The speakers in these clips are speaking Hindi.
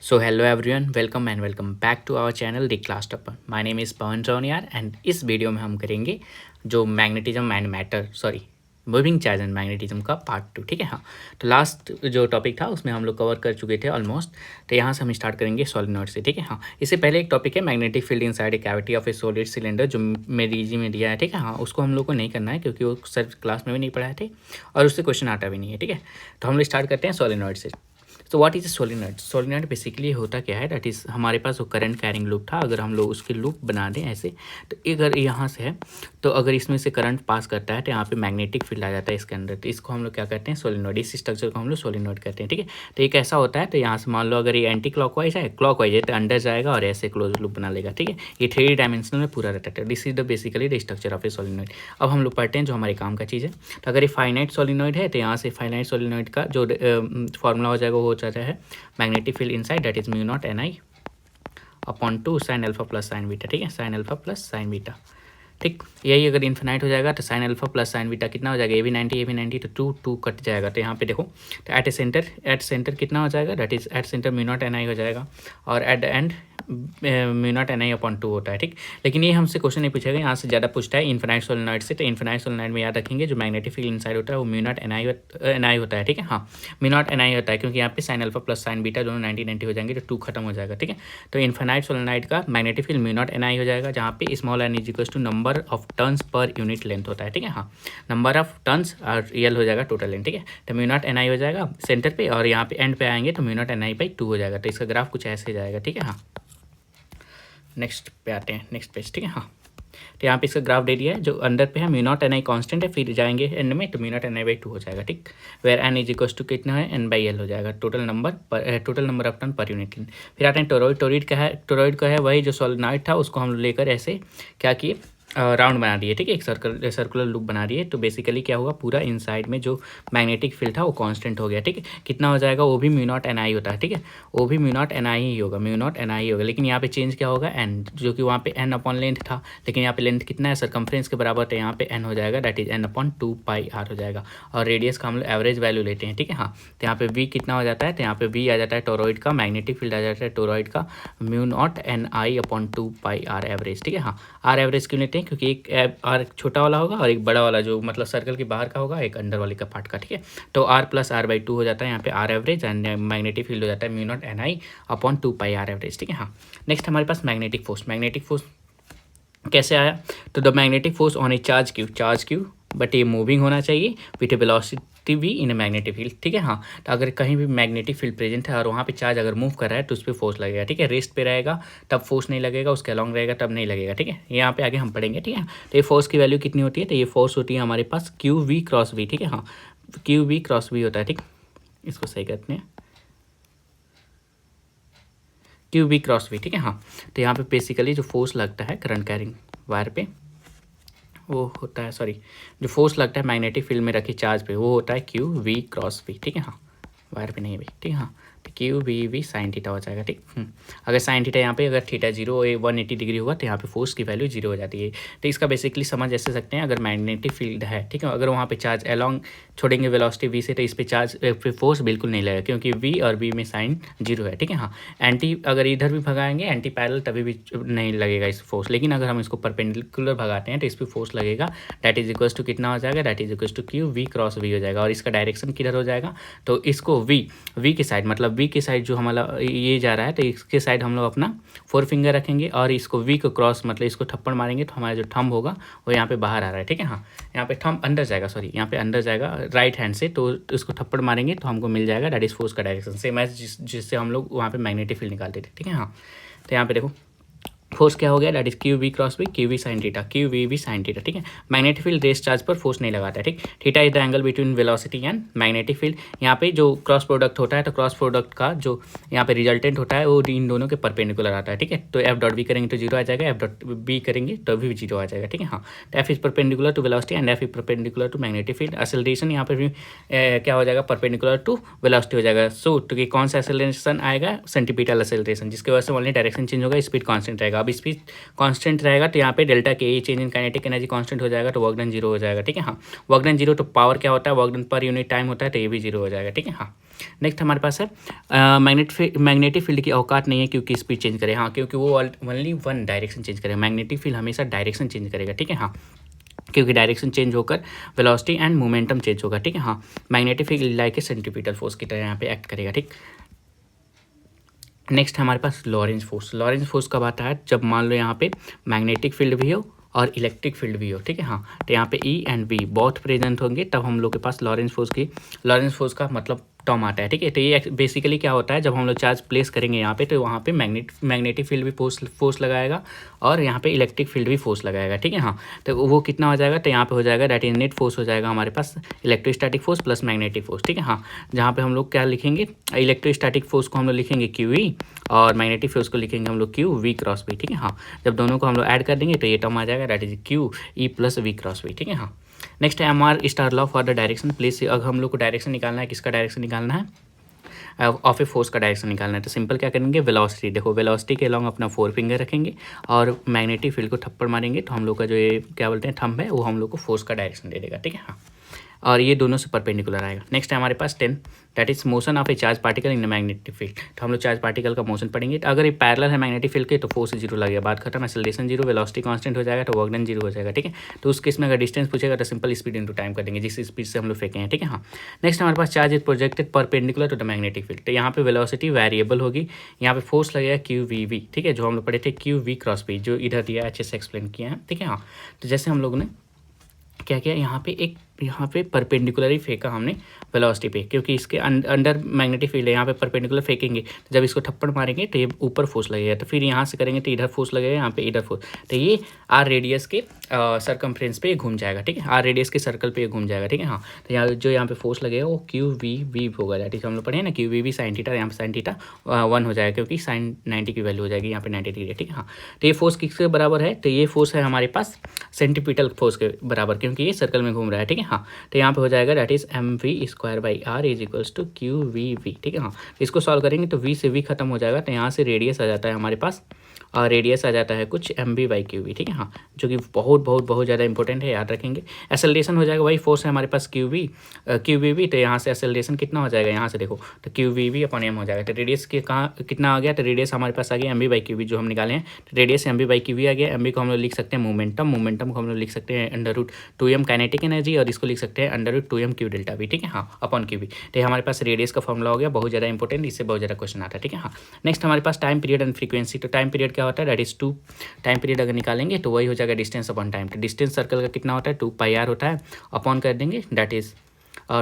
So hello everyone, welcome and welcome back to our channel the class topper. My name is Pawan Jauniyar and इस वीडियो में हम करेंगे जो magnetism and matter moving charge and magnetism का पार्ट 2। ठीक है। हाँ, तो लास्ट जो टॉपिक था उसमें हम लोग कवर कर चुके थे ऑलमोस्ट। तो यहाँ से हम स्टार्ट करेंगे सॉलिनॉइड से। ठीक है। हाँ, इससे पहले एक टॉपिक है magnetic field inside a cavity of A solid cylinder, जो मेरी इजी में दिया है। ठीक है। हाँ, उसको हम लोग को नहीं करना है क्योंकि वो सर क्लास में भी नहीं पढ़ाए थे और उससे क्वेश्चन आता भी नहीं है। ठीक है, तो हम लोग स्टार्ट करते हैं सॉलिनॉइड से। तो what is solenoid? Solenoid basically होता क्या है, दैट इज़ हमारे पास वो करंट कैरिंग लूप था। अगर हम लोग उसके लूप बना दें ऐसे, तो अगर यहाँ से है तो अगर इसमें से करंट पास करता है तो यहाँ पे मैग्नेटिक फील्ड आ जाता है इसके अंदर। तो इसको हम लोग क्या कहते हैं? सोलिनॉइड। इस स्ट्रक्चर को हम लोग सोलिनॉइड कहते हैं। ठीक है, तो ये कैसा होता है? तो यहाँ से मान लो अगर ये एंटी क्लॉकवाइज है, क्लॉकवाइज है तो अंदर जाएगा और ऐसे क्लोज लूप बना लेगा। ठीक है, ये 3 डायमेंशनल में पूरा रहता है। This is the basically the structure of A solenoid. अब हम लोग पढ़ते हैं जो हमारे काम का चीज़ है। तो अगर ये फाइनाइट सोलिनॉइड है तो यहाँ से फाइनाइट सोलिनॉइड का जो फॉर्मूला हो जाएगा वो हो जाता है magnetic field inside, that is mu naught NI upon 2 sine alpha plus sign beta. ठीक है, sine alpha plus sign beta. ठीक, यही अगर इन्फिनाइट हो जाएगा तो sine alpha plus sign beta कितना हो जाएगा? ये भी 90 ये भी 90, तो 2 कट जाएगा। तो यहाँ पे देखो, तो एट सेंटर कितना हो जाएगा? That is at centre mu naught NI हो जाएगा और at the end mu naught NI upon 2 होता है। ठीक, लेकिन ये हमसे क्वेश्चन नहीं पूछेगा, यहाँ से ज़्यादा पूछता है इन्फिनाइट सोलिनॉइड से। तो इन्फिनाइट सोलिनॉइड में याद रखेंगे जो मैग्नेटिक फील्ड इनसाइड होता है वो म्यू नॉट NI होता है। ठीक है। हाँ, म्यू नॉट NI होता है क्योंकि यहाँ पे sine alpha plus sign beta दोनों 90 हो जाएंगे तो 2 खत्म हो जाएगा। ठीक है, तो इन्फिनाइट सोलिनॉइड का magnetic field mu naught NI हो जाएगा, जहाँ पे small n is equal to number of turns per unit length होता है। ठीक है। हाँ, नंबर ऑफ टर्न्स और रियल हो जाएगा टोटल लेंथ। ठीक है, तो म्यू नॉट NI हो जाएगा सेंटर पे और यहाँ पे एंड पे आएंगे तो म्यू नॉट NI बाई 2 हो जाएगा। तो इसका ग्राफ कुछ ऐसे जाएगा। ठीक है। हाँ, नेक्स्ट पे आते हैं, नेक्स्ट पेज। ठीक है। हाँ, तो यहाँ पे इसका ग्राफ दे दिया है, जो अंदर पे है म्यू नॉट NI कॉन्स्टेंट है, फिर जाएंगे एंड में तो म्यू नॉट NI बाई 2 हो जाएगा। ठीक, where n is equal to कितना है? N/L हो जाएगा, total number of turn per unit length. फिर आते हैं टोरॉइड। टोरॉइड का है वही जो सोलिनॉइड था, उसको हम लेकर ऐसे क्या किए, राउंड बना दिए। ठीक है, एक सर्कुलर लूप बना दिए। तो बेसिकली क्या हुआ, पूरा इनसाइड में जो मैग्नेटिक फील्ड था वो कांस्टेंट हो गया। ठीक है, कितना हो जाएगा? वो भी म्यू नॉट NI होता है। ठीक है, वो भी म्यू नॉट NI ही होगा, म्यू नॉट NI होगा। लेकिन यहाँ पे चेंज क्या होगा? n, जो कि वहाँ पे n अपॉन लेंथ था, लेकिन यहाँ पे लेंथ कितना है? सरकमफ्रेंस के बराबर, तो यहाँ पे n हो जाएगा, that is n upon 2πr हो जाएगा। और रेडियस का हम लोग एवरेज वैल्यू लेते हैं। ठीक है। हाँ, तो यहाँ पे v कितना हो जाता है? तो यहाँ पे v आ जाता है टोरॉइड का, मैग्नेटिक फील्ड आ जाता है टोरॉइड का mu naught NI upon 2πr average. ठीक है। हाँ, आर एवरेज क्यों लेते हैं? क्योंकि एक आर छोटा वाला होगा और एक बड़ा वाला जो मतलब सर्कल के बाहर का होगा, एक अंदर वाले का पार्ट का। ठीक है, तो r प्लस R/2 हो जाता है यहाँ पे R average and magnetic field हो जाता है mu naught NI upon 2πr average. ठीक है। हाँ, नेक्स्ट हमारे पास मैग्नेटिक फोर्स। मैग्नेटिक फोर्स कैसे आया? तो the magnetic force on a charge Q but ये मूविंग होना चाहिए with a velocity v in a magnetic field. ठीक है। हाँ, तो अगर कहीं भी मैग्नेटिक फील्ड प्रेजेंट है और वहाँ पे चार्ज अगर मूव कर रहा है तो उस पर फोर्स लगेगा। ठीक है, रेस्ट पे रहेगा तब फोर्स नहीं लगेगा, उसके अलॉन्ग रहेगा तब नहीं लगेगा। ठीक है, यहाँ पे आगे हम पढ़ेंगे। ठीक है, तो ये फोर्स की वैल्यू कितनी होती है? तो ये फोर्स होती है हमारे पास QV क्रॉस V। ठीक है। हाँ, QV क्रॉस V होता है। ठीक, इसको सही करते हैं, QV क्रॉस V। ठीक है। हाँ, तो यहाँ पे बेसिकली जो फोर्स लगता है करंट कैरिंग वायर पे वो होता है, जो फोर्स लगता है मैग्नेटिक फील्ड में रखी चार्ज पे वो होता है QV क्रॉस V। ठीक है। हाँ, वायर पे नहीं भाई। ठीक है। हाँ, तो QV साइन थीटा हो जाएगा। ठीक, अगर साइन थीटा यहाँ पे अगर थीटा 180 डिग्री होगा तो यहाँ पे फोर्स की वैल्यू 0 हो जाती है। तो इसका बेसिकली समझ ऐसे सकते हैं, अगर मैग्नेटिक फील्ड है, ठीक है, अगर वहाँ पे चार्ज अलॉन्ग छोड़ेंगे वेलोसिटी v से तो इस पे चार्ज पे फोर्स बिल्कुल नहीं लगेगा क्योंकि v और v में साइन 0 है। ठीक है। हाँ, एंटी अगर इधर भी भगाएंगे एंटी पैरेलल तभी भी नहीं लगेगा इस फोर्स, लेकिन अगर हम इसको परपेंडिकुलर भगाते हैं तो इस पर फोर्स लगेगा। दैट इज इक्वल्स टू कितना हो जाएगा? That is equals to QV cross V हो जाएगा। और इसका डायरेक्शन किधर हो जाएगा? तो इसको v की साइड, मतलब v की साइड जो हमारा ये जा रहा है तो इसके साइड हम लोग अपना 4 फिंगर रखेंगे और इसको v को क्रॉस मतलब इसको थप्पड़ मारेंगे तो हमारा जो थंब होगा वो यहाँ पे बाहर आ रहा है। ठीक है। हाँ, यहाँ पे थंब अंदर जाएगा, यहाँ पे अंदर जाएगा राइट हैंड से, तो इसको थप्पड़ मारेंगे तो हमको मिल जाएगा दैट इज फोर्स का डायरेक्शन, सेम एज जिससे हम लोग वहाँ पे मैग्नेटिक फील्ड निकालते थे। ठीक है। हाँ, तो यहाँ पे देखो फोर्स क्या हो गया? That is QV cross V, QV sine theta, QV sine theta. ठीक है, मैग्नेटिक फील्ड रेस्ट चार्ज पर फोर्स नहीं लगाता है। ठीक, theta is the angle between velocity and magnetic field. यहाँ पे जो क्रॉस प्रोडक्ट होता है तो क्रॉस प्रोडक्ट का जो यहाँ पे रिजल्टेंट होता है वो इन दोनों के परपेंडिकुलर आता है। ठीक है, तो F.B करेंगे तो 0 आ जाएगा, F.B करेंगे तो भी 0 आ जाएगा। ठीक है। हाँ, तो F is perpendicular to velocity and F is perpendicular to magnetic field. Acceleration यहाँ पे भी क्या हो जाएगा? परपेंडिकुलर टू वेलोसिटी हो जाएगा। सो तो कि कौन सा एक्सेलरेशन आएगा? सेंटीपिटल एक्सेलरेशन, जिसकी वजह से ओनली डायरेक्शन चेंज होगा, स्पीड कांस्टेंट रहेगा। अब स्पीड कांस्टेंट रहेगा तो यहाँ पे डेल्टा के change in kinetic energy constant हो जाएगा तो वर्क डन जीरो हो जाएगा, ठीक है हाँ। वर्क डन जीरो तो पावर क्या होता है, work done per unit time होता है, तो ये भी जीरो हो जाएगा, ठीक है हाँ। नेक्स्ट हमारे पास है मैग्नेटिक फील्ड की औकात नहीं है क्योंकि स्पीड चेंज करे, हाँ क्योंकि वो ओनली वन डायरेक्शन चेंज करेगा। मैग्नेटिक फील्ड हमेशा डायरेक्शन चेंज करेगा, ठीक है हाँ, क्योंकि डायरेक्शन चेंज होकर वेलोसिटी एंड मोमेंटम चेंज होगा, ठीक है हाँ। Magnetic field like a centripetal force की तरह यहाँ पे एक्ट करेगा, ठीक। नेक्स्ट हमारे पास लॉरेंज फोर्स। लॉरेंज फोर्स कब आता है, जब मान लो यहाँ पे मैग्नेटिक फील्ड भी हो और इलेक्ट्रिक फील्ड भी हो, ठीक है हाँ। तो यहाँ पे E and V both present होंगे तब हम लोग के पास लॉरेंज फोर्स का मतलब टर्म आता है, ठीक है। तो ये बेसिकली क्या होता है, जब हम लोग चार्ज प्लेस करेंगे यहाँ पे तो वहाँ पे मैग्नेटिक फील्ड भी फोर्स लगाएगा और यहाँ पे इलेक्ट्रिक फील्ड भी फोर्स लगाएगा, ठीक है हाँ। तो वो कितना हो जाएगा, तो यहाँ पे हो जाएगा दैट इज नेट फोर्स हो जाएगा हमारे पास electrostatic force plus magnetic force, ठीक है हाँ। जहाँ पे हम लोग क्या लिखेंगे, इलेक्ट्रोस्टैटिक फोर्स को हम लोग लिखेंगे क्यू ई और मैग्नेटिक फोर्स को लिखेंगे हम लोग क्यू वी क्रॉस वी, ठीक है हाँ। जब दोनों को हम लोग ऐड कर देंगे तो ये टर्म आ जाएगा that is Q E plus V cross V, ठीक है हाँ। नेक्स्ट है M R star law for the direction place. अगर हम लोग को डायरेक्शन निकालना है, किसका डायरेक्शन निकालना है, ऑफ ए फोर्स का डायरेक्शन निकालना है, तो सिंपल क्या करेंगे, वेलोसिटी। देखो वेलोसिटी के अलॉन्ग अपना 4 फिंगर रखेंगे और मैग्नेटिक फील्ड को थप्पड़ मारेंगे तो हम लोग का जो ये क्या बोलते हैं थंब है वो हम लोग को फोर्स का डायरेक्शन दे देगा, ठीक है हाँ। और ये दोनों से परपेंडिकुलर आएगा। नेक्स्ट है हमारे पास 10 that is motion of A charge particle in magnetic field. तो हम लोग चार्ज पार्टिकल का मोशन पढ़ेंगे, तो अगर ये पैरेलल है मैग्नेटिक फील्ड के तो फोर्स जीरो लगेगा, बात खत्म। एक्सेलरेशन जीरो, वेलोसिटी कांस्टेंट हो जाएगा तो वर्क डन जीरो हो जाएगा, ठीक है। तो उस केस में अगर डिस्टेंस पूछेगा तो सिंपल स्पीड इंटू टाइम कर देंगे, जिस स्पीड से हम लोग फेंके हैं, ठीक है हाँ। नेक्स्ट हमारे पास charge is projected perpendicular to the magnetic field. तो यहाँ पे वेलोसिटी वेरिएबल होगी, यहाँ पे फोर्स लगेगा क्यू वी वी, ठीक है, जो हम लोग पढ़े थे क्यू वी क्रॉस वी, जो इधर दिया अच्छे से एक्सप्लेन किया है, ठीक है हाँ। तो जैसे हम लोगों ने क्या किया, यहाँ पे परपेंडिकुलर फेंका हमने वेलोसिटी पे, क्योंकि इसके अंडर मैग्नेटिक फील्ड है, यहाँ पे परपेंडिकुलर फेंकेंगे तो जब इसको थप्पड़ मारेंगे तो ये ऊपर फोर्स लगेगा, तो फिर यहाँ से करेंगे तो इधर फोर्स लगेगा, यहाँ पे इधर फोर्स, तो ये आर रेडियस के सरकमफ्रेंस पे घूम जाएगा, ठीक है, आर रेडियस के सर्कल पे घूम जाएगा, ठीक है हाँ। तो यहाँ पे फोर्स लगेगा वो क्यू वी वी होगा, दैट इज हम लोग पढ़े ना Q V V sine theta, यहाँ पे साइन थीटा 1 हो जाएगा क्योंकि साइन 90 की वैल्यू हो जाएगी यहाँ पे 90 डिग्री, ठीक है हाँ। तो ये फोर्स किसके बराबर है, तो ये फोर्स है हमारे पास सेंटीपिटल फोर्स के बराबर, क्योंकि ये सर्कल में घूम रहा है, ठीक है हाँ। तो यहाँ पे हो जाएगा that is M V square by R is equals to Q V V, ठीक है हाँ। इसको सॉल्व करेंगे तो वी से वी खत्म हो जाएगा, तो यहाँ से रेडियस आ जाता है हमारे पास, और रेडियस आ जाता है कुछ M B by Q V, ठीक है हाँ, जो कि बहुत ज़्यादा इंपॉर्टेंट है, याद रखेंगे। एक्सेलरेशन हो जाएगा, वही फोर्स है हमारे पास क्यू वी वी, तो यहाँ से एक्सेलरेशन कितना हो जाएगा, यहाँ से देखो तो Q V V upon M हो जाएगा। तो रेडियस के कहाँ कितना आ गया, तो रेडियस हमारे पास आ गया M B by Q V जो हम निकाले हैं, तो radius M B by Q V आ गया। एम बी को हम लोग लिख सकते हैं मोमेंटम को हम लोग लिख सकते हैं under root 2m kinetic energy, और इसको लिख सकते हैं under root 2m Q delta V, ठीक है हाँ, अपॉन क्यू वी। तो हमारे पास रेडियस का फॉर्मुला हो गया, बहुत ज़्यादा इंपॉर्टेंट, इससे बहुत ज़्यादा क्वेश्चन आता है, ठीक है हाँ। नेक्स्ट हमारे पास टाइम पीरियड एंड फ्रीक्वेंसी। तो टाइम पीरियड क्या होता है, दैट इज 2, टाइम पीरियड अगर निकालेंगे तो वही हो जाएगा डिस्टेंस अपॉन टाइम। तो डिस्टेंस सर्कल का कितना होता है 2 पाई आर होता है, अपॉन कर देंगे that is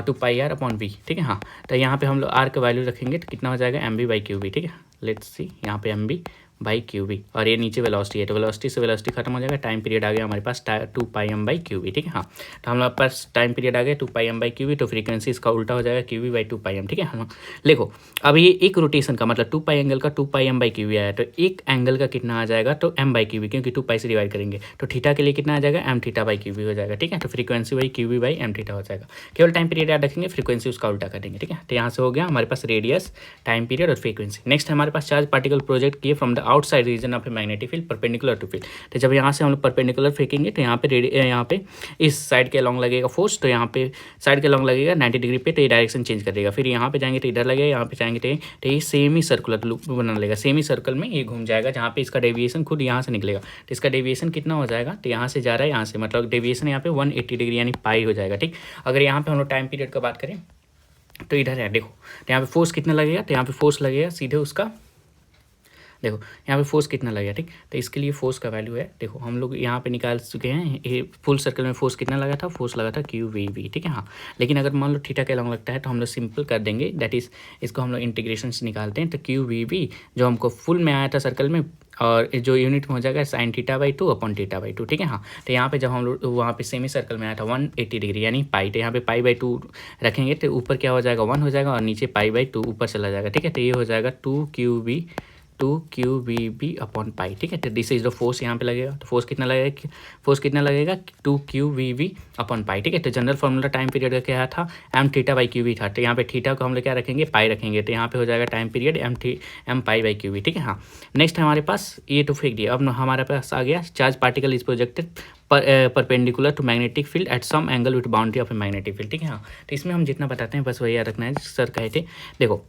2 pi R upon V, ठीक है हाँ। तो यहाँ पे हम लोग आर का वैल्यू रखेंगे तो कितना हो जाएगा M B by Q V, ठीक है। लेट्स सी यहाँ पे M B by Q V, और ये नीचे वेलोसिटी है, तो वेलोसिटी से वेलोसिटी खत्म हो जाएगा, टाइम पीरियड आ गया हमारे पास 2 pi M by Q V, ठीक है हाँ। तो हमारे पास टाइम पीरियड आ गया 2 pi M by Q V, तो फ्रीक्वेंसी इसका उल्टा हो जाएगा Q V by 2 pi M, ठीक है हाँ। देखो अब ये एक रोटेशन का मतलब 2 पाई एंगल का 2 pi M by Q we आया, तो एक एंगल का कितना आ जाएगा, तो एम बाई क्यू वी, क्योंकि 2 पाई से डिवाइड करेंगे तो थीटा के लिए कितना आ जाएगा M theta by Q V हो जाएगा, ठीक है। तो frequency by Q V by M theta हो जाएगा, केवल टाइम पीरियड याद रखेंगे, फ्रीक्वेंसी उसका उल्टा कर देंगे, ठीक है। तो यहाँ से हो गया हमारे पास रेडियस, टाइम पीरियड और फ्रीक्वेंसी। नेक्स्ट हमारे पास चार्ज पार्टिकल प्रोजेक्ट किए from the outside region of magnetic field perpendicular to field. तो जब यहाँ से हम लोग परपेंडिकुलर फेंकेंगे तो यहाँ पे इस साइड के अलॉन्ग लगेगा फोर्स, तो यहाँ पे साइड के अलॉन्ग लगेगा 90 डिग्री पे, तो ये डायरेक्शन चेंज कर देगा। फिर यहाँ पे जाएंगे तो इधर लगेगा, यहाँ पे जाएंगे तो ये सेमी सर्कुलर लूप बना लेगा, सेमी सर्कल में ये घूम जाएगा, जहाँ पे इसका डेविएशन खुद यहाँ से निकलेगा। तो इसका डेविएशन कितना हो जाएगा, तो यहाँ से जा रहा है, यहाँ से मतलब डेविएशन यहाँ पे 180 डिग्री यानी पाई हो जाएगा, ठीक। अगर यहाँ पे हम लोग टाइम पीरियड का बात करें तो इधर है, देखो तो यहाँ पे फोर्स कितना लगेगा, तो यहाँ पे फोर्स लगेगा सीधे उसका, देखो यहाँ पे फोर्स कितना लगेगा, ठीक। तो इसके लिए फोर्स का वैल्यू है, देखो हम लोग यहाँ पे निकाल चुके हैं, ये फुल सर्कल में फोर्स कितना लगा था, फोर्स लगा था क्यू वी वी, ठीक है हाँ। लेकिन अगर मान लो थीटा के अलॉन्ग लगता है तो हम लोग सिंपल कर देंगे, दैट इज इसको हम लोग इंटीग्रेशन से निकालते हैं, तो क्यू वी वी जो हमको फुल में आया था सर्कल में, और जो यूनिट में हो जाएगा sign theta by 2 upon theta by 2, ठीक है हाँ। तो यहाँ पे जब हम लोग वहाँ पे सेमी सर्कल में आया था 180 डिग्री यानी पाई, तो यहाँ पे पाई बाई 2 रखेंगे तो ऊपर क्या हो जाएगा 1 हो जाएगा, और नीचे पाई बाई 2 ऊपर चला जाएगा, ठीक है। तो ये हो जाएगा 2 2qvb अपॉन पाई, ठीक है। तो दिस इज द फोर्स यहाँ पे लगेगा, तो फोर्स कितना लगेगा 2qvb अपॉन पाई, ठीक है। तो जनरल फॉर्मूला टाइम पीरियड का क्या था, M theta by Q V था, तो यहाँ पे थीटा को हम लोग क्या रखेंगे, पाई रखेंगे, तो यहाँ पे हो जाएगा time period M pi by Q V, ठीक है। हाँ, नेक्स्ट हमारे पास ये तो फेंक दिया। अब हमारे पास आ गया charge particle is projected perpendicular to magnetic field at some angle with boundary of a magnetic field, ठीक है। हाँ, तो इसमें हम जितना बताते हैं बस वही याद रखना है। सर कहे थे देखो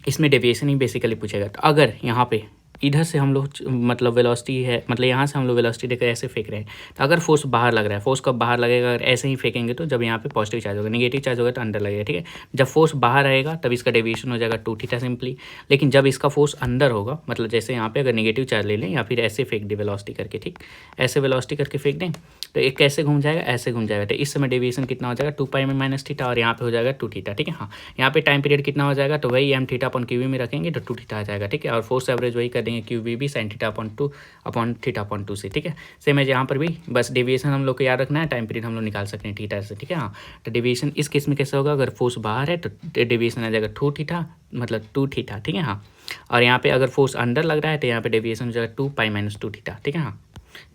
इसमें डेविएशन ही बेसिकली पूछेगा। तो अगर यहाँ पे इधर से हम लोग मतलब वेलोसिटी है, मतलब यहाँ से हम लोग वेलोसिटी देकर ऐसे फेंक रहे हैं, तो अगर फोर्स बाहर लग रहा है, फोर्स कब बाहर लगेगा, अगर ऐसे ही फेंकेंगे तो जब यहाँ पे पॉजिटिव चार्ज होगा, नेगेटिव चार्ज होगा तो अंदर लगेगा, ठीक है। जब फोर्स बाहर आएगा तब इसका डेविएशन हो जाएगा 2 थीटा सिंपली। लेकिन जब इसका फोर्स अंदर होगा, मतलब जैसे यहाँ पे अगर नेगेटिव चार्ज ले लें या फिर ऐसे फेंक दे वेलोसिटी करके, ठीक, ऐसे वेलोसिटी करके फेंक दें तो एक कैसे घूम जाएगा, ऐसे घूम जाएगा, तो इस समय डेविएशन कितना हो जाएगा 2 पाई में माइनस थीटा, और यहाँ पे हो जाएगा 2 थीटा, ठीक है। हाँ, यहाँ पे टाइम पीरियड कितना हो जाएगा, तो वही M theta upon Q V में रखेंगे तो 2 थीटा आ जाएगा, ठीक है। और फोर्स एवरेज वही कर देंगे क्यू वी भी sign theta upon theta upon 2 से, ठीक है। सेम है यहाँ पर भी, बस डेविएशन हम लोग को याद रखना है, टाइम पीरियड हम लोग निकाल सकते हैं थीटा से, ठीक है। हाँ, तो डेविएशन इस केस में कैसे होगा, अगर फोर्स बाहर है तो डेविएशन आ जाएगा 2 थीटा, मतलब 2 थीटा, ठीक है। हाँ, और यहाँ पे अगर फोर्स अंदर लग रहा है तो यहाँ पे डेविएशन हो जाएगा 2 पाई माइनस 2 थीटा, ठीक है। हाँ,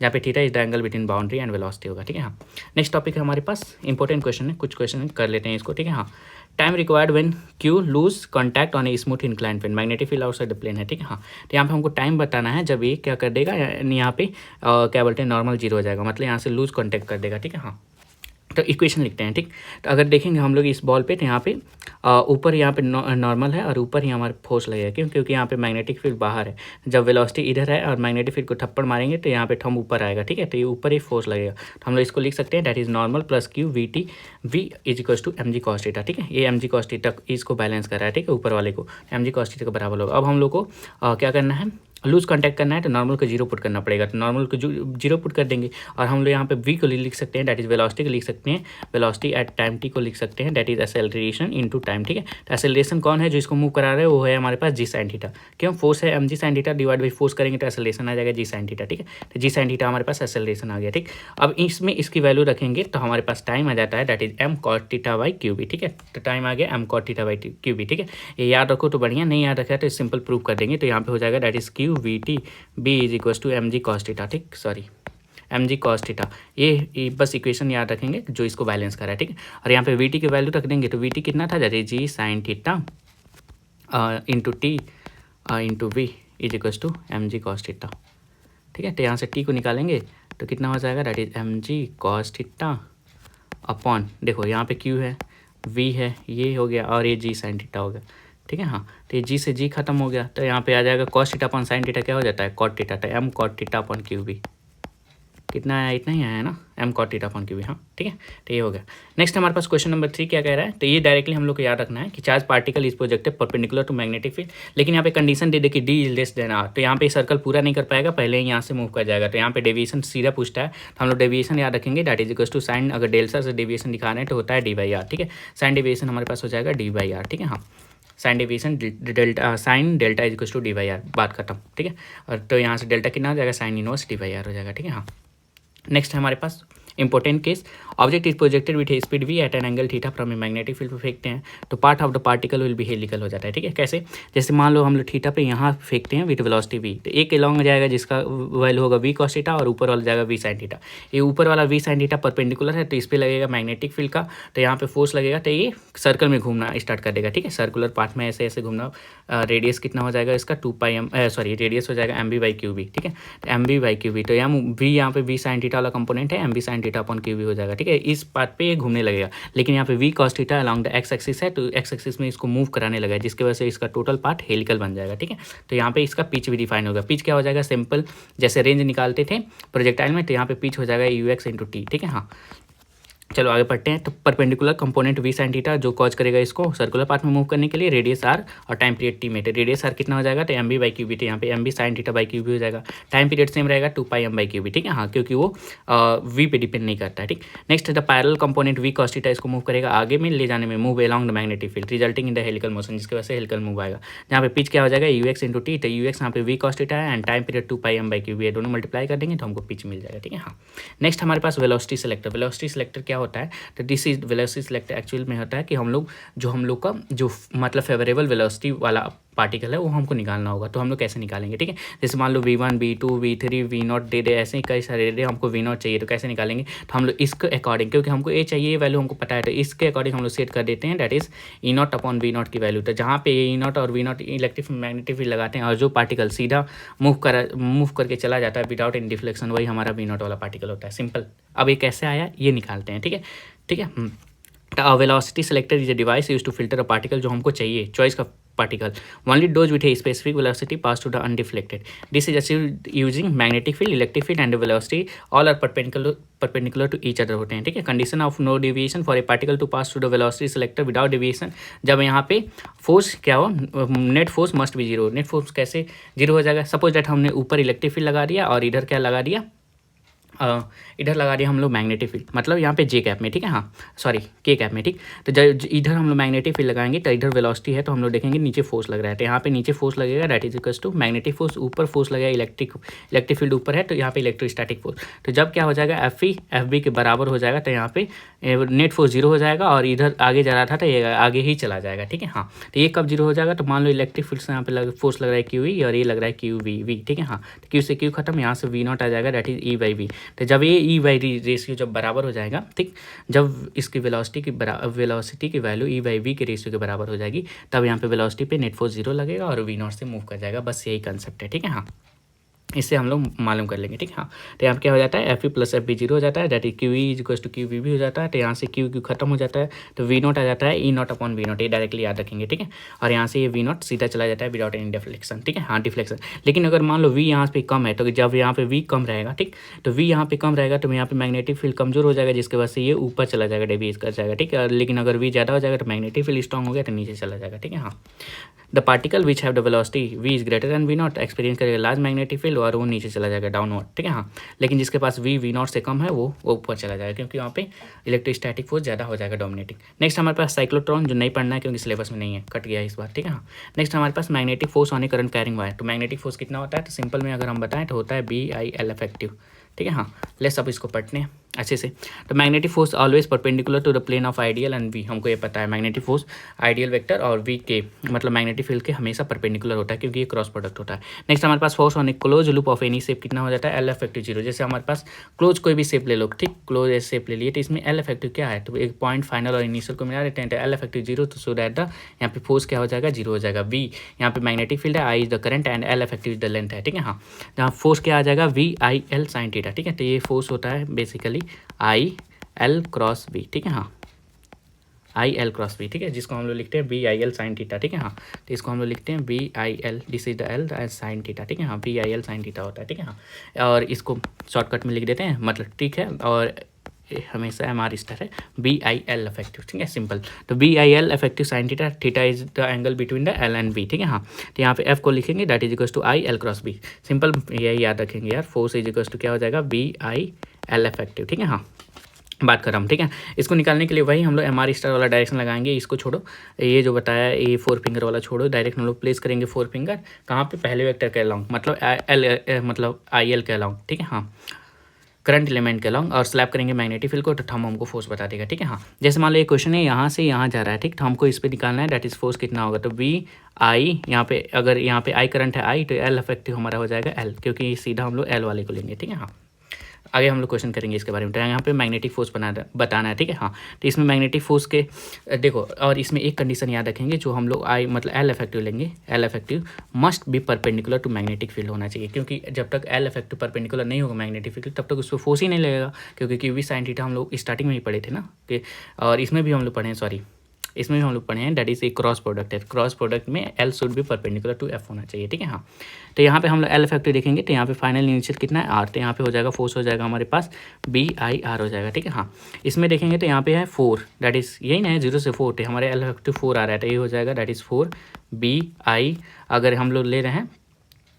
जहाँ पे theta is the angle between boundary and velocity होगा, ठीक है। हाँ, नेक्स्ट टॉपिक है हमारे पास इंपॉर्टेंट क्वेश्चन है, कुछ क्वेश्चन कर लेते हैं इसको, ठीक है। हाँ, time required when Q loose contact on a smooth incline plane, magnetic field outside the plane है, ठीक है। हाँ, तो यहाँ पे हमको टाइम बताना है जब ये क्या कर देगा, यहाँ पे क्या बोलते हैं नॉर्मल 0 हो जाएगा, मतलब यहाँ से लूज कॉन्टैक्ट कर देगा, ठीक है। हाँ, तो इक्वेशन लिखते हैं, ठीक। तो अगर देखेंगे हम लोग इस बॉल पे, तो यहाँ पे ऊपर यहाँ पे नॉर्मल है और ऊपर ही हमारे फोर्स लगेगा, क्यों, क्योंकि यहाँ पे मैग्नेटिक फील्ड बाहर है। जब वेलोसिटी इधर है और मैग्नेटिक फील्ड को थप्पड़ मारेंगे तो यहाँ पे थंब ऊपर आएगा, ठीक है। तो ये ऊपर ही फोर्स लगेगा, तो हम लोग इसको लिख सकते हैं that is normal plus Q V T V is equal to M G cos theta, ठीक है। ये एम जी कॉस थीटा इसको बैलेंस कर रहा है, ठीक है, ऊपर वाले को एम जी कॉस थीटा के बराबर होगा। अब हम लोग को क्या करना है, लूज कॉन्टैक्ट करना है, तो नॉर्मल को 0 पुट करना पड़ेगा, तो नॉर्मल को 0 पुट कर देंगे। और हम लोग यहाँ पे v को लिख सकते हैं, दैट इज वेलोसिटी को लिख सकते हैं, वेलोसिटी एट टाइम t को लिख सकते हैं, that is acceleration into time, ठीक है। तो एक्सेलरेशन कौन है जो इसको मूव करा रहा है, वो है हमारे पास जी साइन थीटा, क्यों, फोर्स है M G sine theta divide by force करेंगे तो एक्सेलरेशन आ जाएगा जी साइन थीटा, ठीक है। तो जी साइन थीटा हमारे पास एक्सेलरेशन आ गया, ठीक। अब इसमें इसकी वैल्यू रखेंगे तो हमारे पास टाइम आ जाता है that is M cot theta by Q B, ठीक है। तो टाइम आ गया M cot theta by Q B, ठीक है। ये याद रखो तो बढ़िया, नहीं याद रखा तो सिंपल प्रूव कर देंगे, तो यहाँ पे हो जाएगा that is Q V T B is equal to M G cos theta, ठीक, sorry M G cos theta, ये बस इक्वेशन याद रखेंगे जो इसको बैलेंस कर रहा है, ठीक है। और यहाँ पे वी टी की वैल्यू रख देंगे, तो वी टी कितना था, जैसे G sine theta into T into V is equal to M G cos theta, ठीक है। तो यहाँ से टी को निकालेंगे तो कितना हो जाएगा, that is M G cos theta upon, देखो यहाँ पे क्यू है, वी है, ये हो गया, और ये जी साइन थीटा हो गया, ठीक है। हाँ, तो ये जी से जी खत्म हो गया, तो यहाँ पे आ जाएगा cos theta upon sine theta क्या हो जाता है, कॉट थीटा, तो M cot theta upon Q B, कितना आया, इतना ही आया है ना, M cot theta upon Q B, हाँ, ठीक है। तो ये हो गया। नेक्स्ट हमारे पास क्वेश्चन नंबर 3 क्या कह रहा है, तो ये डायरेक्टली हम लोग को याद रखना है कि charge particle is projected perpendicular to magnetic field, लेकिन यहाँ पे कंडीशन दे दे कि D is less than R, तो यहाँ पे सर्कल पूरा नहीं कर पाएगा, पहले ही यहाँ से मूव कर जाएगा। तो यहाँ पे डेविएशन सीधा पूछता है, तो हम लोग डेविएशन याद रखेंगे, that is equal to sine, अगर डेल्टा से डेविएशन दिखा रहे हैं तो होता है डी बाई आर, ठीक है। साइन डेविएशन हमारे पास हो जाएगा डी बाई आर, ठीक है। हाँ, sine deviation delta, sine delta is equal to D by R, बात खत्म, ठीक है। और तो यहाँ से डेल्टा कितना हो जाएगा, sine inverse D by R हो जाएगा, ठीक है। हाँ, नेक्स्ट है हमारे पास important case, object is projected with speed V at an angle theta from a magnetic field पे फेंकते हैं, तो part of the particle will be helical हो जाता है, ठीक है। कैसे, जैसे मान लो हम लोग थीटा पे यहाँ फेंकते हैं विथ वेलोसिटी वी, तो एक लॉन्ग जाएगा जिसका वैल्यू होगा वी कॉस थीटा, और ऊपर वाला जाएगा वी साइन थीटा। ये ऊपर वाला वी साइन थीटा परपेंडिकुलर है, तो इस पर लगेगा मैग्नेटिक फील्ड का, तो यहाँ पे फोर्स लगेगा, तो ये सर्कल में घूमना स्टार्ट कर देगा, ठीक है। सर्कुलर पार्ट में ऐसे ऐसे घूमना, रेडियस कितना हो जाएगा इसका 2 पाई एम, सॉरी रेडियस हो जाएगा M B by Q B, ठीक है। तो M B by Q B, तो यहाँ पे वी साइन थीटा वाला कंपोनेंट है, M B sine theta upon Q B हो जाएगा, ठीक है। इस पार्ट पे ये घूमने लगेगा, लेकिन यहाँ पे V cos theta along the X axis है, तो एक्स एक्सिस में इसको मूव कराने लगा है, जिसकी वजह से इसका टोटल पार्ट हेलिकल बन जाएगा, ठीक है। तो यहाँ पे इसका पिच भी डिफाइन होगा, पिच क्या हो जाएगा, सिंपल जैसे रेंज निकालते थे प्रोजेक्टाइल में, तो यहाँ पे पिच हो जाएगा यू एक्स इंटू टी, ठीक है। हाँ, चलो आगे पढ़ते हैं। तो perpendicular component V sine theta जो कॉज करेगा इसको सर्कुलर पार्ट में मूव करने के लिए, रेडियस आर और टाइम पीरियड टी में, तो रेडियस आर कितना हो जाएगा, तो M B by Q B, तो यहाँ पे M B sine theta by Q B हो जाएगा। टाइम पीरियड सेम रहेगा 2 pi M by Q B, ठीक है। हाँ, क्योंकि वो वी पे डिपेंड नहीं करता है, ठीक। Next the parallel component we cos theta इसको मूव करेगा आगे में ले जाने में, move along the magnetic field resulting in the helical motion, जिसकी वजह से हेलिकल मूव आएगा। यहाँ पे पिच क्या हो जाएगा यू एक्स इंटू टी, तो यू एक्स यहाँ पे वी कॉस थीटा है and time period 2 pi M by Q B, दोनों मल्टीप्लाई कर देंगे तो हमको पिच मिल जाएगा, ठीक है। हाँ, नेक्स्ट हमारे पास वेलोसिटी सिलेक्टर, वेलोसिटी सिलेक्टर क्या होता है, तो this is velocity selector actual में होता है कि हम लोग का जो मतलब फेवरेबल वेलोसिटी वाला पार्टिकल है वो हमको निकालना होगा। तो हम लोग कैसे निकालेंगे, ठीक है। जैसे मान लो V1 V2 V3 V0 दे हमको कई सारे दे, हमको V0 चाहिए तो कैसे निकालेंगे। तो हम लोग इसके अकॉर्डिंग, क्योंकि हमको ए चाहिए, ये वैल्यू हमको पता है, तो इसके अकॉर्डिंग हम लोग सेट कर देते हैं, that is E0 upon V0 की वैल्यू। तो जहाँ पे E0 और V0 इलेक्ट्रिक मैग्नेटिक फील्ड लगाते हैं और जो पार्टिकल सीधा मूव करके चला जाता है विदाउट एनी डिफ्लेक्शन, वही हमारा V0 वाला पार्टिकल होता है। सिंपल। अब ये कैसे आया ये निकालते हैं, ठीक है, ठीक है। Velocity selector is a device use to filter a particle, जो हमको चाहिए चॉइस का particle only those with a specific velocity pass to the undeflected. This is achieved using magnetic field, electric field and velocity all are perpendicular to each other होते हैं, ठीक है। Condition of no deviation for a particle to pass through the velocity selector without deviation, जब यहाँ पे फोर्स क्या हो, net force must be zero. Net force कैसे जीरो हो जाएगा, सपोज दैट हमने ऊपर इलेक्ट्रिक फील्ड लगा दिया और इधर क्या लगा दिया, इधर लगा दिया हम लोग मैग्नेटिक फील्ड, मतलब यहाँ पे जे कैप में, ठीक है, हाँ सॉरी के कैप में, ठीक। तो जब इधर हम लोग मैग्नेटिक फील्ड लगाएंगे तो इधर वेलोसिटी है, तो हम लोग देखेंगे नीचे फोर्स लग रहा है, तो यहाँ पे नीचे फोर्स लगेगा, that is equals to magnetic force, ऊपर फोर्स लगेगा इलेक्ट्रिक फील्ड ऊपर है, तो यहाँ पे इलेक्ट्रोस्टैटिक फोर्स। तो जब क्या हो जाएगा, एफ बी के बराबर हो जाएगा, तो यहाँ पे नेट फोर्स जीरो हो जाएगा और इधर आगे जा रहा था तो ये आगे ही चला जाएगा, ठीक है, हाँ। तो ये कब जीरो हो जाएगा, तो मान लो इलेक्ट्रिक फील्ड से यहाँ पे फोर्स लग रहा है क्यू ई और ये लग रहा है क्यू वी, ठीक है, हाँ। तो क्यू से क्यू खत्म, यहाँ से V0 आ जाएगा, that is E by V. तो जब ये ई बाई रेशियो जब बराबर हो जाएगा, ठीक, जब इसकी वेलोसिटी की वैल्यू ई बाई वी के रेशियो के बराबर हो जाएगी, तब यहाँ पे वेलोसिटी पे नेट फोर्स जीरो लगेगा और V0 से मूव कर जाएगा। बस यही कंसेप्ट है, ठीक है, हाँ। इससे हम लोग मालूम कर लेंगे, ठीक है, हाँ। तो यहाँ क्या हो जाता है, F E plus F B zero हो जाता है, that is Q E is equals to Q V भी हो जाता है। तो यहाँ से क्यू खत्म हो जाता है, तो V0 आ जाता है E0 अपॉन V0, ये डायरेक्टली याद रखेंगे, ठीक है। और यहाँ से ये V0 सीधा चला जाता है विदाउट एनी डिफ्लेक्शन, ठीक है, हाँ डिफ्लेक्शन। लेकिन अगर मान लो V यहाँ पे कम है, तो जब यहाँ पे V कम रहेगा, ठीक, तो V यहाँ पे कम रहेगा तो यहाँ पे मैग्नेटिक फील्ड कमजोर हो जाएगा, जिसके वजह से ये ऊपर चला जाएगा, डेविएट कर जाएगा, ठीक है। लेकिन अगर V ज़्यादा हो जाएगा तो मैग्नेटिक फील्ड स्ट्रॉन्ग हो गया तो नीचे चला जाएगा, ठीक है, हाँ। The particle which have the velocity V is greater than V0 experience करेगा लार्ज मैग्नेटिक फील्ड और वो नीचे चला जाएगा डाउनवर्ड, ठीक है, हाँ। लेकिन जिसके पास V0 से कम है वो ऊपर चला जाएगा, क्योंकि वहाँ पे इलेक्ट्रोस्टैटिक फोर्स ज़्यादा हो जाएगा डोमिनेटिंग। नेक्स्ट हमारे पास साइक्लोट्रॉन, जो नहीं पढ़ना है क्योंकि सिलेबस में नहीं है, कट गया इस बार, ठीक है, हाँ। नेक्स्ट हमारे पास magnetic force on a current carrying wire. तो मैग्नेटिक फोर्स कितना होता है, तो सिंपल में अगर हम बताएं तो होता है BIL इफेक्टिव, ठीक है, हाँ। लेट्स अब इसको पढ़ते हैं अच्छे से। तो magnetic force always perpendicular to the plane of ideal and V, हमको ये पता है मैग्नेटिक फोर्स आइडियल वेक्टर और वी के मतलब मैग्नेटिक फील्ड के हमेशा परपेंडिकुलर होता है, क्योंकि ये क्रॉस प्रोडक्ट होता है। नेक्स्ट हमारे पास force on a close loop of any shape कितना हो जाता है, L इफेक्टिव जीरो। जैसे हमारे पास क्लोज कोई भी शेप ले लो, ठीक, क्लोज ऐसे शेप ले लिए, तो इसमें L इफेक्टिव क्या है, तो एक पॉइंट फाइनल और इनिशियल को मिला देते हैं, तो L इफेक्टिव जीरो, तो सो दैट द यहाँ पे फोर्स क्या हो जाएगा, जीरो हो जाएगा। V यहाँ पे मैग्नेटिक फील्ड है, I is the current and L effective is the length है, ठीक है, हाँ। जहाँ फोर्स क्या आ जाएगा, VIL साइन थीटा, ठीक है। तो ये फोर्स होता है बेसिकली IL क्रॉस V, ठीक है, हाँ, IL क्रॉस V, ठीक है, जिसको हम लोग लिखते हैं BIL साइन थीटा, ठीक है, हाँ। तो इसको हम लोग लिखते हैं BIL, this is the L sine theta, ठीक है, हाँ, BIL साइन थीटा होता है, ठीक है, हाँ। और इसको शॉर्टकट में लिख देते हैं, मतलब ठीक है, और हमेशा हमारी स्टार है BIL इफेक्टिव, ठीक है, सिंपल। तो BIL effective sine theta, theta is the angle between the L and V, ठीक है, हाँ। तो यहाँ पे F को लिखेंगे, that is equals to IL cross B, simple, यही याद रखेंगे यार। फोर्स इज इक्वल्स टू क्या हो जाएगा, BIL इफेक्टिव, ठीक है, हाँ। बात कर रहा हूँ, ठीक है। इसको निकालने के लिए वही हम लोग MR स्टार वाला डायरेक्शन लगाएंगे, इसको छोड़ो, ये जो बताया ये 4 फिंगर वाला छोड़ो, डायरेक्ट हम लोग प्लेस करेंगे 4 फिंगर कहाँ पे, पहले वेक्टर के अलाउंग, मतलब IL के अलाउंग, ठीक है, हाँ, करंट एलिमेंट के अलाउंग, और स्लैप करेंगे मैग्नेटिक फील्ड को, तो थंब हमको फोर्स बता देगा, ठीक है, हाँ। जैसे मान लो ये क्वेश्चन है यहाँ से यहाँ जा रहा है, ठीक, तो हमको इस पर निकालना है, दैट इज फोर्स कितना होगा, तो VI यहाँ पे, अगर यहाँ पे I करंट है I, तो L इफेक्टिव हमारा हो जाएगा L, क्योंकि सीधा हम लोग L वाले को लेंगे, ठीक है, हाँ। आगे हम लोग क्वेश्चन करेंगे इसके बारे में। तो यहाँ पे मैग्नेटिक फोर्स बताना है, ठीक है, हाँ। तो इसमें मैग्नेटिक फोर्स के देखो, और इसमें एक कंडीशन याद रखेंगे, जो हम लोग मतलब L इफेक्टिव लेंगे, L effective must be perpendicular to magnetic field होना चाहिए, क्योंकि जब तक L इफेक्टिव परपेंडिकुलर नहीं होगा मैग्नेटिक फील्ड, तब तक उस पर फोर्स ही नहीं लगेगा, क्योंकि V साइन थीटा हम लोग स्टार्टिंग में ही पढ़े थे ना, कि और इसमें भी हम लोग पढ़े हैं, सॉरी, इसमें भी हम लोग पढ़े हैं, that is a cross product है, क्रॉस प्रोडक्ट में L शुड भी परपेंडिकुलर टू F होना चाहिए, ठीक है, हाँ। तो यहाँ पे हम लोग L इफेक्टिव देखेंगे, तो यहाँ पे फाइनल इनिशियल कितना है R, तो यहाँ पे हो जाएगा फोर्स हो जाएगा हमारे पास BIR हो जाएगा, ठीक है, हाँ। इसमें देखेंगे तो यहाँ पे है 4, दैट इज यही ना है 0 से 4, तो हमारे L इफेक्टिव 4 आ रहा है, तो ये हो जाएगा दैट इज 4 BI, अगर हम लोग ले रहे हैं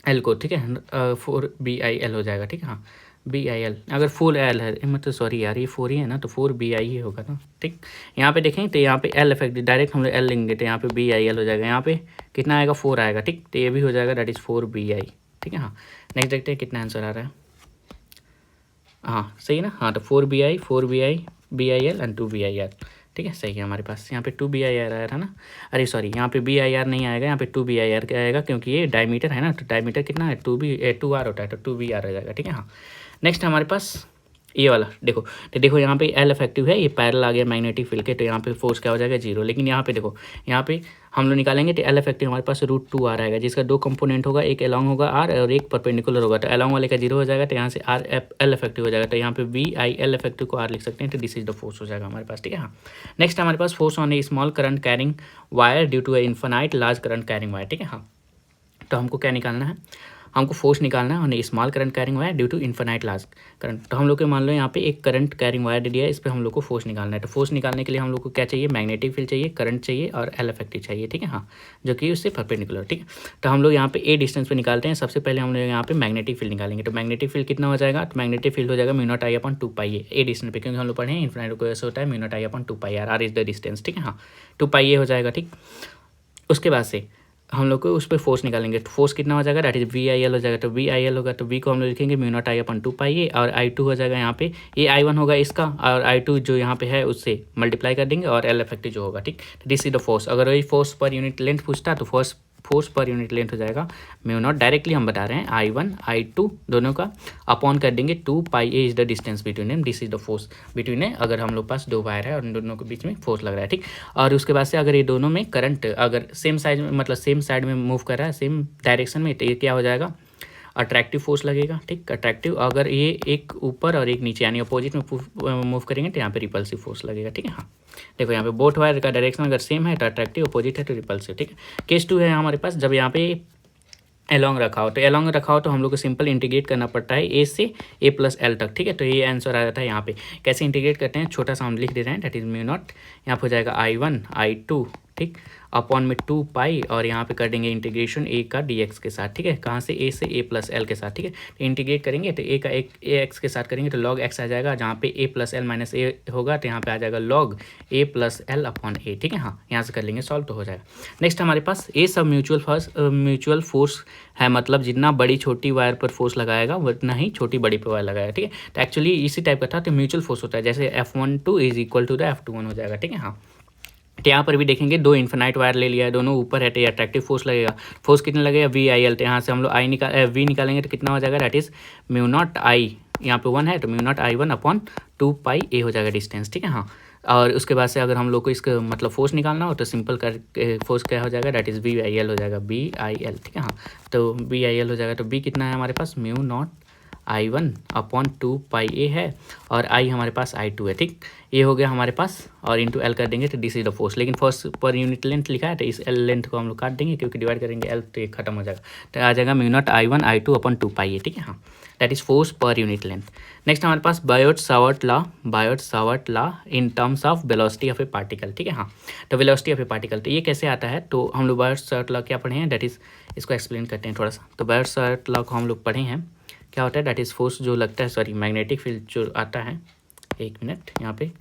L को, ठीक है, 4 BIL हो जाएगा, ठीक है, हाँ, BIL, अगर 4L है मतलब सॉरी यार ये 4 ही है ना, तो 4BI ही होगा ना, ठीक। यहाँ पे देखें तो यहाँ पे L इफेक्ट डायरेक्ट हम लोग L लेंगे, तो यहाँ पे BIL हो जाएगा, यहाँ पे कितना आएगा 4 आएगा, ठीक। तो ये भी हो जाएगा दैट इज 4BI, ठीक है, हाँ। नेक्स्ट देखते हैं कितना आंसर आ रहा है, हाँ सही ना, हाँ। तो 4BI BIL एंड 2BIR, ठीक है, सही है हमारे पास। यहाँ पे 2BIR आया था ना, अरे सॉरी यहाँ पे BIR नहीं आएगा, यहाँ पे 2BIR का आएगा क्योंकि ये डायमीटर है ना, तो डायमीटर कितना है 2R होता है, तो 2BR हो जाएगा। ठीक है हाँ, नेक्स्ट हमारे पास ये वाला देखो, तो देखो यहाँ पे L इफेक्टिव है, ये पैरेलल आ गया मैग्नेटिक फील्ड के, तो यहाँ पे फोर्स क्या हो जाएगा 0। लेकिन यहाँ पे देखो, यहाँ पे हम लोग निकालेंगे तो L इफेक्टिव हमारे पास √2R आएगा, जिसका दो कंपोनेंट होगा, एक अलॉन्ग होगा R और एक परपेंडिकुलर होगा, तो अलॉन्ग वाले का 0 हो जाएगा, तो यहाँ से L इफेक्टिव हो जाएगा, तो यहाँ पे VIL इफेक्टिव को R लिख सकते हैं, तो दिस इज द फोर्स हो जाएगा हमारे पास। ठीक है हाँ, नेक्स्ट हमारे पास force on a small current carrying wire due to a infinite large current carrying wire. ठीक है हाँ, तो हमको क्या निकालना है, हमको फोर्स निकालना है on small current carrying wire due to infinite large current. तो हम लोग के मान लो यहाँ पे एक करंट कैरिंग वायर दे दिया है, इस पर हम लोग को फोर्स निकालना है। तो फोर्स निकालने के लिए हम लोग को क्या चाहिए, मैग्नेटिक फील्ड चाहिए, करंट चाहिए और L इफेक्टिव चाहिए। ठीक है हाँ, जो कि उससे परपेंडिकुलर। ठीक है, तो हम लोग यहाँ पे A डिस्टेंस पे निकालते हैं। सबसे पहले हम लोग यहाँ पे मैग्नेटिक फील्ड निकालेंगे, तो मैग्नेटिक फील्ड कितना हो जाएगा, तो मैग्नेटिक फील्ड हो जाएगा μ0I/2πa A डिस्टेंस पे, क्योंकि हम लोग पढ़े हैं इन्फिनाइट को ऐसे होता है μ0I/2πr, R is the distance. ठीक है हाँ, 2πa हो जाएगा। ठीक, उसके बाद से हम लोग को उस पर फोर्स निकालेंगे, तो फोर्स कितना हो जाएगा, दैट इज VIL हो जाएगा। तो VIL होगा तो V को हम लोग लिखेंगे μ0I/2πa और I2 हो जाएगा यहाँ पे, ये I1 होगा इसका, और I2 जो यहाँ पे है उससे मल्टीप्लाई कर देंगे और L इफेक्टिव जो होगा। ठीक, दिस इज द फोर्स। अगर वही फोर्स पर यूनिट लेंथ पूछता तो फोर्स पर यूनिट लेंथ हो जाएगा μ0, डायरेक्टली हम बता रहे हैं I1 I2 दोनों का अपॉन कर देंगे 2πa is the distance between them, this is the force between है। अगर हम लोग पास दो वायर है और इन दोनों के बीच में फोर्स लग रहा है। ठीक, और उसके बाद से अगर ये दोनों में करंट अगर सेम साइज में, मतलब सेम साइड में मूव कर रहा है, सेम डायरेक्शन में, तो ये क्या हो जाएगा, अट्रैक्टिव फोर्स लगेगा। ठीक, अट्रैक्टिव। अगर ये एक ऊपर और एक नीचे यानी अपोजिट में मूव करेंगे तो यहाँ पे रिपल्सिव फोर्स लगेगा। ठीक है हाँ, देखो यहाँ पे बोथ वायर का डायरेक्शन अगर सेम है तो अट्रैक्टिव, अपोजिट है तो रिपल्सिव। ठीक है, केस 2 है हमारे पास, जब यहाँ पे एलॉन्ग रखा हो, तो एलॉन्ग रखा हो तो हम लोग को सिंपल इंटीग्रेट करना पड़ता है A से A+L तक। ठीक है, तो ये आंसर आ जाता है यहाँ पे। कैसे इंटीग्रेट करते हैं, छोटा सा हम लिख दे रहे हैं, दैट इज μ0, यहाँ पे हो जाएगा I1 I2 ठीक, अपॉन में 2π और यहाँ पे कर देंगे इंटीग्रेशन A का dx के साथ। ठीक है, कहाँ से A से A+L के साथ। ठीक है, तो इंटीग्रेट करेंगे तो A का एक AX के साथ करेंगे तो log x आ जाएगा, जहाँ पे A+L - A होगा तो यहाँ पे आ जाएगा log A+L अपॉन A। ठीक है हाँ, यहाँ से कर लेंगे सॉल्व तो हो जाएगा। नेक्स्ट हमारे पास A सब म्यूचुअल फोर्स है, मतलब जितना बड़ी छोटी वायर पर फोर्स लगाएगा उतना ही छोटी बड़ी पर वायर लगाएगा। ठीक है, तो एक्चुअली इसी टाइप का था, तो म्यूचुअल फोर्स होता है, जैसे F12 is equal to the F21 हो जाएगा। ठीक है हाँ, तो यहाँ पर भी देखेंगे दो इन्फिनाइट वायर ले लिया है, दोनों ऊपर है, तो ये अट्रैक्टिव फोर्स लगेगा। फोर्स कितना लगेगा VIL, तो यहाँ से हम लोग V निकालेंगे तो कितना हो जाएगा, दैट इज μ0I, यहाँ पे 1 है तो μ0I1 अपॉन 2πa हो जाएगा डिस्टेंस। ठीक है हाँ, और उसके बाद से अगर हम लोग को इसका मतलब फोर्स निकालना हो तो सिंपल कर फोर्स क्या हो जाएगा, दैट इज VIL हो जाएगा, BIL। ठीक है हाँ, तो VIL हो जाएगा, तो B कितना है हमारे पास μ0I1 अपॉन 2πa है और I हमारे पास I2 है। ठीक, ये हो गया हमारे पास, और इंटू L कर देंगे तो दिस इज द फोर्स। लेकिन फोर्स पर यूनिट लेंथ लिखा है तो इस L लेंथ को हम लोग काट देंगे, क्योंकि डिवाइड करेंगे L तो ये खत्म हो जाएगा, तो आ जाएगा μ0I1 I2 अपॉन 2πa। ठीक है हाँ, that is force per unit length. Next हमारे पास Biot Savart law in terms of velocity of a particle. ठीक है हाँ, तो वेलोसिटी ऑफ ए पार्टिकल तो ये कैसे आता है, तो हम लोग बायोट-सावर्ट लॉ क्या पढ़े हैं, दैट इज इसको एक्सप्लेन करते हैं थोड़ा सा। तो बायोट-सावर्ट लॉ को हम लोग पढ़े हैं, क्या होता है, दैट इज फोर्स जो लगता है, सॉरी मैग्नेटिक फील्ड जो आता है, एक मिनट, यहाँ पे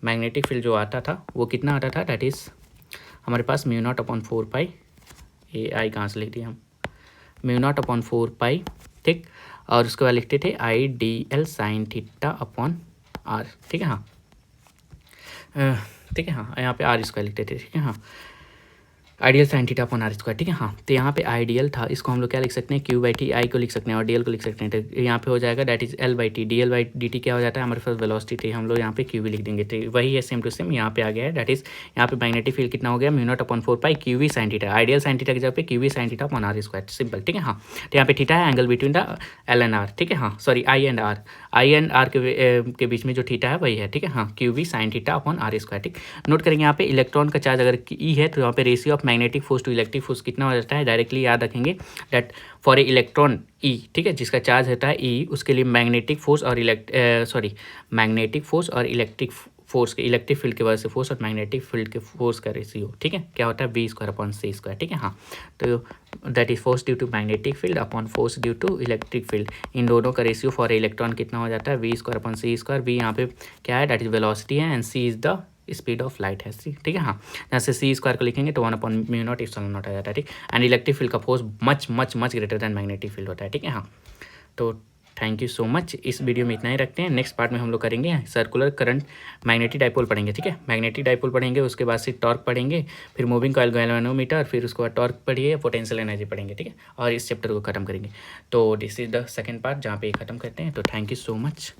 मैग्नेटिक फील्ड जो आता था वो कितना आता था, दैट इज हमारे पास μ0 अपॉन 4π, ये आई कहाँ से लिख दिया हम, μ0 अपॉन 4π। ठीक, और उसके बाद लिखते थे IDL sign theta upon R। ठीक है हाँ, ठीक है हाँ, यहाँ पे R स्क्वायर लिखते थे। ठीक है हाँ, ideal sine theta upon R square. ठीक है हाँ, तो यहाँ पे आइडियल था, इसको हम लोग क्या लिख सकते हैं, Q/T, I को लिख सकते हैं और DL को लिख सकते हैं, तो यहाँ पे हो जाएगा दैट इज L/T, DL/dt क्या हो जाता है, हमारे पास वेलोसिटी थी, हम लोग यहाँ पे QV लिख देंगे, तो वही है सेम टू सेम यहाँ पे आ गया है, दैट इज यहाँ पे मैग्नेटिक फील्ड कितना हो गया, μ0 upon 4π QV sine theta, ideal sine theta की जगह पे QV sine theta upon R square, simple. ठीक है हाँ, तो यहाँ पे थीटा है angle between the L and R। ठीक है हाँ, सॉरी I एंड R के बीच में जो थीटा है वही है। ठीक है हाँ, QV sine theta upon R square. ठीक, नोट करेंगे यहाँ पे इलेक्ट्रॉन का चार्ज अगर E है तो यहाँ पे ratio of magnetic force to electric force कितना हो जाता है, डायरेक्टली याद रखेंगे that for a electron E, ठीक है, जिसका चार्ज होता है E, उसके लिए मैग्नेटिक फोर्स और इलेक्ट्रिक फोर्स के इलेक्ट्रिक फील्ड की वजह से फोर्स और मैग्नेटिक फील्ड के फोर्स का रेशियो, ठीक है, क्या होता है V² अपॉन C²। ठीक है हाँ, तो that is force due to magnetic field upon force due to electric field, इन दोनों का रेशियो फॉर इलेक्ट्रॉन कितना हो जाता है V² अपॉन C²। V यहाँ पे क्या है, दैट इज वेलोसिटी है, and C is the speed of light है। ठीक है हाँ, जैसे C² को लिखेंगे तो 1/μ0 ε0 आ जाता है। ठीक, एंड इलेक्ट्रिक फील्ड का force much greater than magnetic field होता है। ठीक है हाँ, तो थैंक यू सो मच। इस वीडियो में इतना ही रखते हैं। नेक्स्ट पार्ट में हम लोग करेंगे सर्कुलर करंट मैग्नेटिक डाइपोल पढ़ेंगे, ठीक है। मैग्नेटिक डाइपोल पढ़ेंगे, उसके बाद से टॉर्क पढ़ेंगे, फिर मूविंग कॉइल गैल्वेनोमीटर, फिर उसके बाद टॉर्क पढ़िए, पोटेंशियल एनर्जी पढ़ेंगे, ठीक है। और इस चैप्टर को खत्म करेंगे। तो this is the second part जहाँ पे खत्म करते हैं। तो थैंक यू सो मच।